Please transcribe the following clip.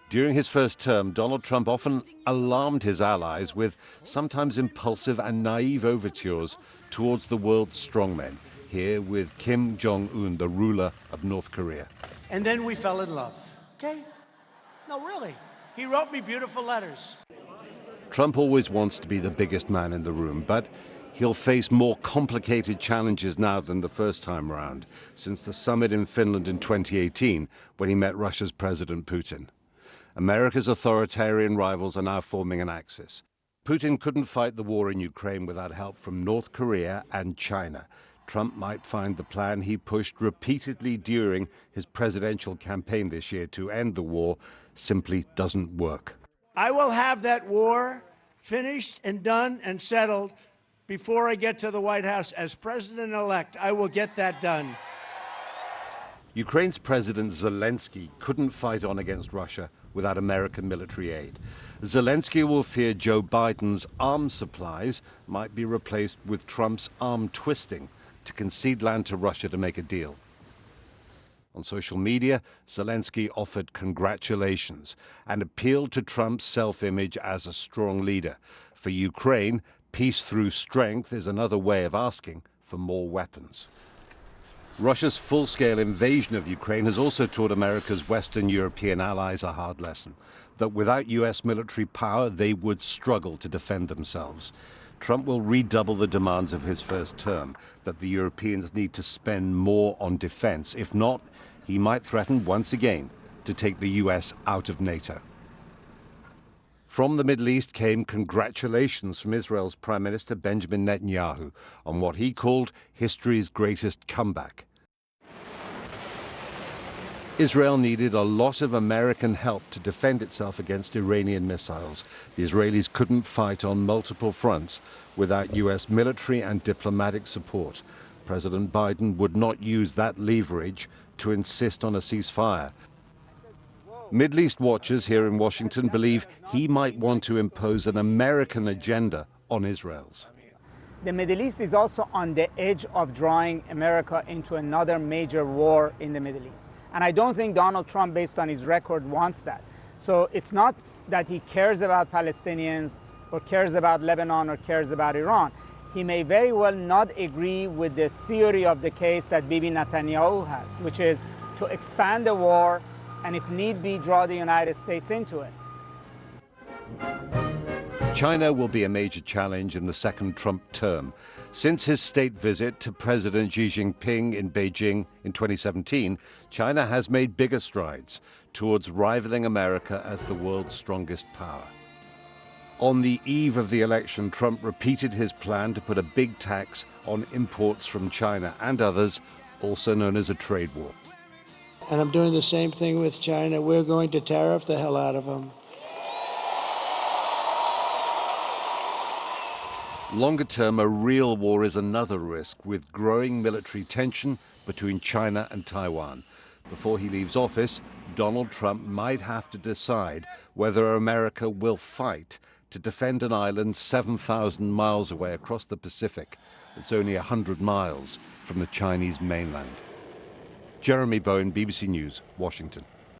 During his first term, Donald Trump often alarmed his allies with sometimes impulsive and naive overtures towards the world's strongmen, here with Kim Jong-un, the ruler of North Korea. And then we fell in love, okay? No, really. He wrote me beautiful letters. Trump always wants to be the biggest man in the room, but he'll face more complicated challenges now than the first time round, since the summit in Finland in 2018, when he met Russia's President Putin. America's authoritarian rivals are now forming an axis. Putin couldn't fight the war in Ukraine without help from North Korea and China. Trump might find the plan he pushed repeatedly during his presidential campaign this year to end the war simply doesn't work. I will have that war finished and done and settled before I get to the White House as president-elect. I will get that done. Ukraine's President Zelensky couldn't fight on against Russia without American military aid. Zelensky will fear Joe Biden's arms supplies might be replaced with Trump's arm twisting to concede land to Russia to make a deal. On social media, Zelensky offered congratulations and appealed to Trump's self-image as a strong leader. For Ukraine, peace through strength is another way of asking for more weapons. Russia's full-scale invasion of Ukraine has also taught America's Western European allies a hard lesson, that without U.S. military power, they would struggle to defend themselves. Trump will redouble the demands of his first term, that the Europeans need to spend more on defense. If not, he might threaten once again to take the U.S. out of NATO. From the Middle East came congratulations from Israel's Prime Minister Benjamin Netanyahu on what he called history's greatest comeback. Israel needed a lot of American help to defend itself against Iranian missiles. The Israelis couldn't fight on multiple fronts without U.S. military and diplomatic support. President Biden would not use that leverage to insist on a ceasefire. Middle East watchers here in Washington believe he might want to impose an American agenda on Israel's. The Middle East is also on the edge of drawing America into another major war in the Middle East. And I don't think Donald Trump, based on his record, wants that. So it's not that he cares about Palestinians or cares about Lebanon or cares about Iran. He may very well not agree with the theory of the case that Bibi Netanyahu has, which is to expand the war and if need be, draw the United States into it. China will be a major challenge in the second Trump term. Since his state visit to President Xi Jinping in Beijing in 2017, China has made bigger strides towards rivaling America as the world's strongest power. On the eve of the election, Trump repeated his plan to put a big tax on imports from China and others, also known as a trade war. And I'm doing the same thing with China. We're going to tariff the hell out of them. Longer term, a real war is another risk, with growing military tension between China and Taiwan. Before he leaves office, Donald Trump might have to decide whether America will fight to defend an island 7,000 miles away across the Pacific. It's only 100 miles from the Chinese mainland. Jeremy Bowen, BBC News, Washington.